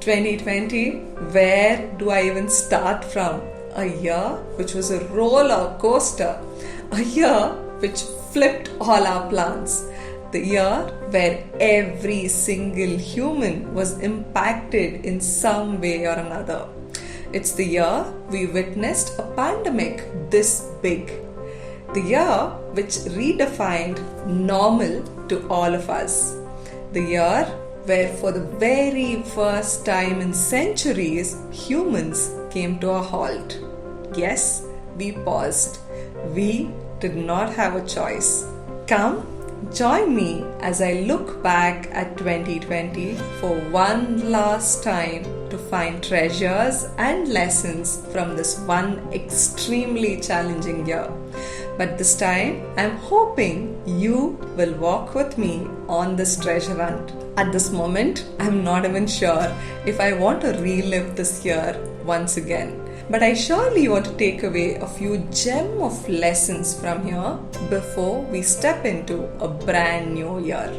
2020, where do I even start from? A year which was a roller coaster, a year which flipped all our plans, the year where every single human was impacted in some way or another. It's the year we witnessed a pandemic this big, the year which redefined normal to all of us, the year where for the very first time in centuries, humans came to a halt. Yes, we paused. We did not have a choice. Come, join me as I look back at 2020 for one last time to find treasures and lessons from this one extremely challenging year. But this time, I'm hoping you will walk with me on this treasure hunt. At this moment, I'm not even sure if I want to relive this year once again. But I surely want to take away a few gem of lessons from here before we step into a brand new year.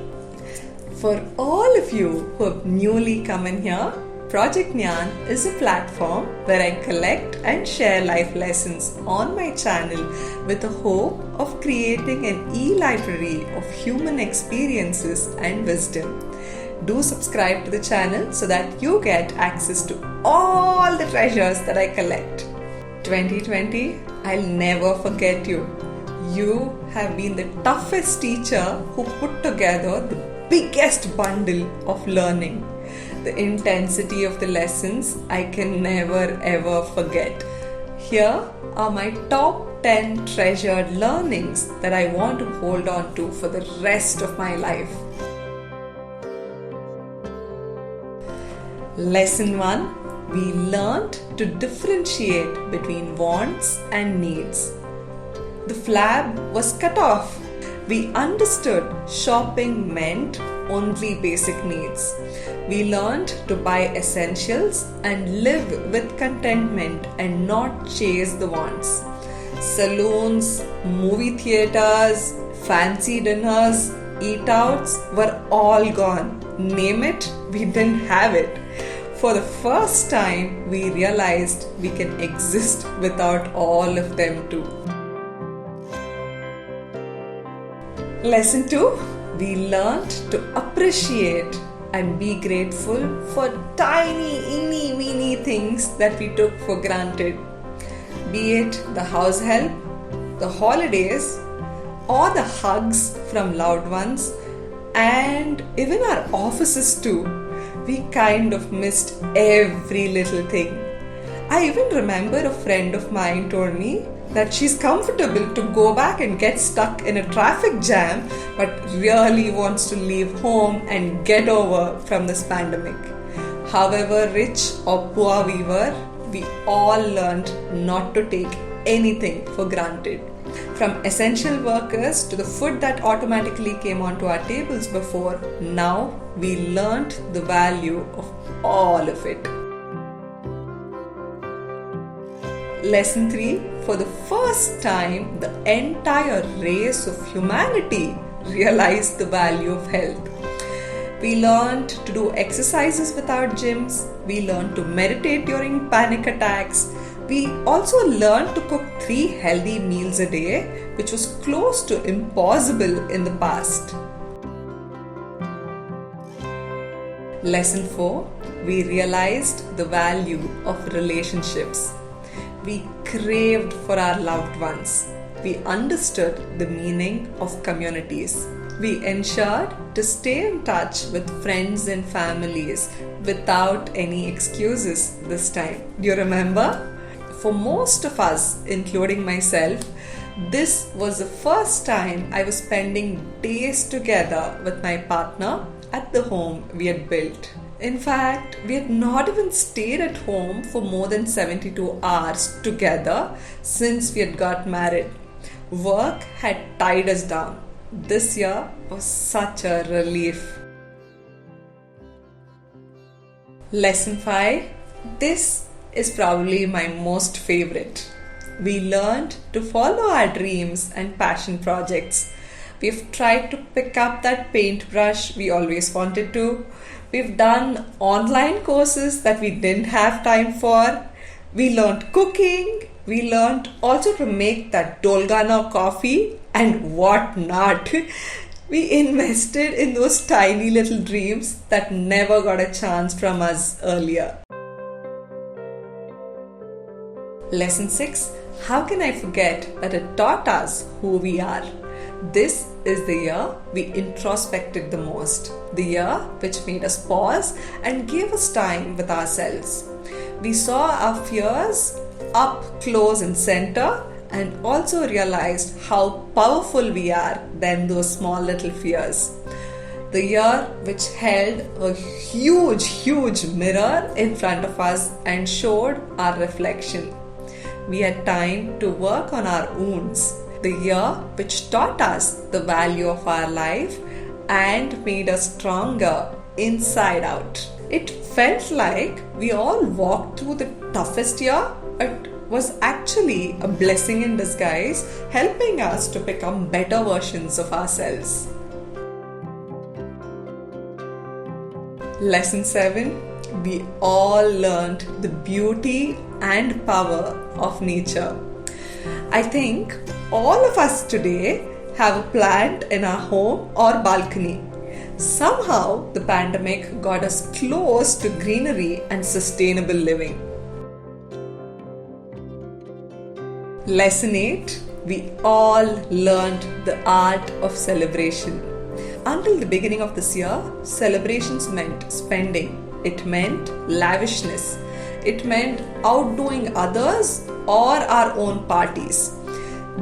For all of you who have newly come in here, Project Nyan is a platform where I collect and share life lessons on my channel with the hope of creating an e-library of human experiences and wisdom. Do subscribe to the channel so that you get access to all the treasures that I collect. 2020, I'll never forget you. You have been the toughest teacher who put together the biggest bundle of learning. The intensity of the lessons I can never ever forget. Here are my top 10 treasured learnings that I want to hold on to for the rest of my life. Lesson 1. We learned to differentiate between wants and needs. The flab was cut off. We understood shopping meant only basic needs. We learned to buy essentials and live with contentment and not chase the wants. Saloons, movie theaters, fancy dinners, eat outs were all gone. Name it, we didn't have it. For the first time, we realized we can exist without all of them too. Lesson 2. We learned to appreciate and be grateful for tiny, weeny things that we took for granted. Be it the house help, the holidays, or the hugs from loved ones, and even our offices too. We kind of missed every little thing. I even remember a friend of mine told me that she's comfortable to go back and get stuck in a traffic jam, but really wants to leave home and get over from this pandemic. However rich or poor we were, we all learned not to take anything for granted. From essential workers to the food that automatically came onto our tables before, now we learned the value of all of it. Lesson 3. For the first time, the entire race of humanity realized the value of health. We learned to do exercises without gyms. We learned to meditate during panic attacks. We also learned to cook 3 healthy meals a day, which was close to impossible in the past. Lesson 4. We realized the value of relationships. We craved for our loved ones. We understood the meaning of communities. We ensured to stay in touch with friends and families without any excuses this time. Do you remember? For most of us, including myself, this was the first time I was spending days together with my partner at the home we had built. In fact, we had not even stayed at home for more than 72 hours together since we had got married. Work had tied us down. This year was such a relief. Lesson 5. This is probably my most favorite. We learned to follow our dreams and passion projects. We've tried to pick up that paintbrush we always wanted to. We've done online courses that we didn't have time for. We learned cooking. We learned also to make that Dolgana coffee and what not. We invested in those tiny little dreams that never got a chance from us earlier. Lesson 6. How can I forget that it taught us who we are? This is the year we introspected the most. The year which made us pause and gave us time with ourselves. We saw our fears up close and center and also realized how powerful we are than those small little fears. The year which held a huge mirror in front of us and showed our reflection. We had time to work on our wounds. The year which taught us the value of our life and made us stronger inside out. It felt like we all walked through the toughest year. It was actually a blessing in disguise, helping us to become better versions of ourselves. Lesson 7. We all learned the beauty and power of nature. I think all of us today have a plant in our home or balcony. Somehow the pandemic got us close to greenery and sustainable living. Lesson 8. We all learned the art of celebration. Until the beginning of this year, celebrations meant spending. It meant lavishness. It meant outdoing others or our own parties.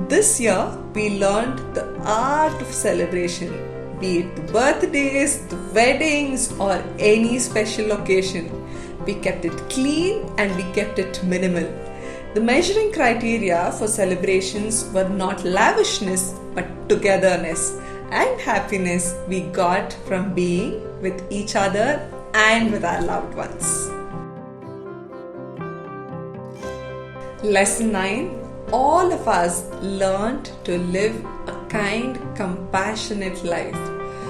This year, we learned the art of celebration, be it the birthdays, the weddings, or any special occasion. We kept it clean and we kept it minimal. The measuring criteria for celebrations were not lavishness but togetherness and happiness we got from being with each other and with our loved ones. Lesson 9. All of us learned to live a kind, compassionate life.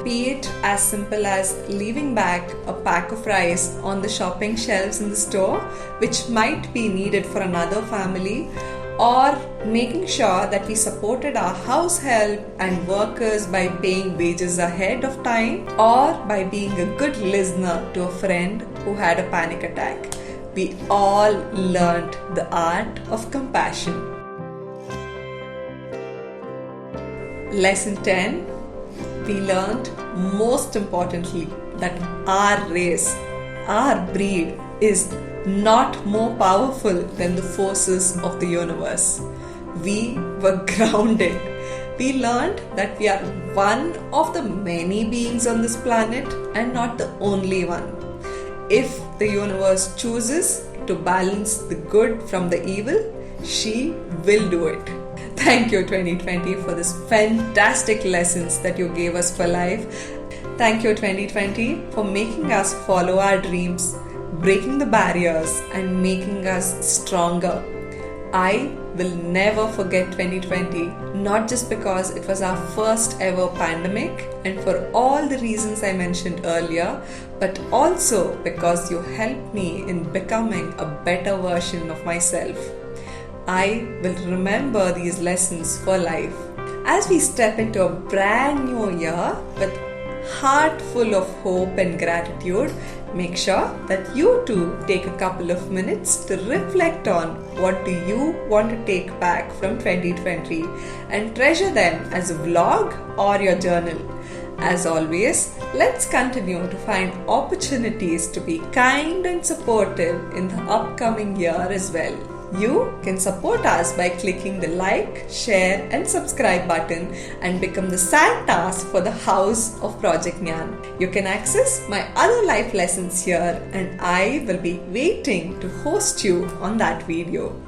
Be it as simple as leaving back a pack of rice on the shopping shelves in the store, which might be needed for another family, or making sure that we supported our house help and workers by paying wages ahead of time, or by being a good listener to a friend who had a panic attack. We all learned the art of compassion. Lesson 10. We learned, most importantly, that our race, our breed, is not more powerful than the forces of the universe. We were grounded. We learned that we are one of the many beings on this planet and not the only one. If the universe chooses to balance the good from the evil, she will do it. Thank you 2020 for this fantastic lessons that you gave us for life. Thank you 2020 for making us follow our dreams, breaking the barriers and making us stronger. I will never forget 2020, not just because it was our first ever pandemic and for all the reasons I mentioned earlier, but also because you helped me in becoming a better version of myself. I will remember these lessons for life. As we step into a brand new year with heart full of hope and gratitude, make sure that you too take a couple of minutes to reflect on what do you want to take back from 2020 and treasure them as a vlog or your journal. As always, let's continue to find opportunities to be kind and supportive in the upcoming year as well. You can support us by clicking the like, share and subscribe button and become the Santas for the House of Project Nyan. You can access my other life lessons here and I will be waiting to host you on that video.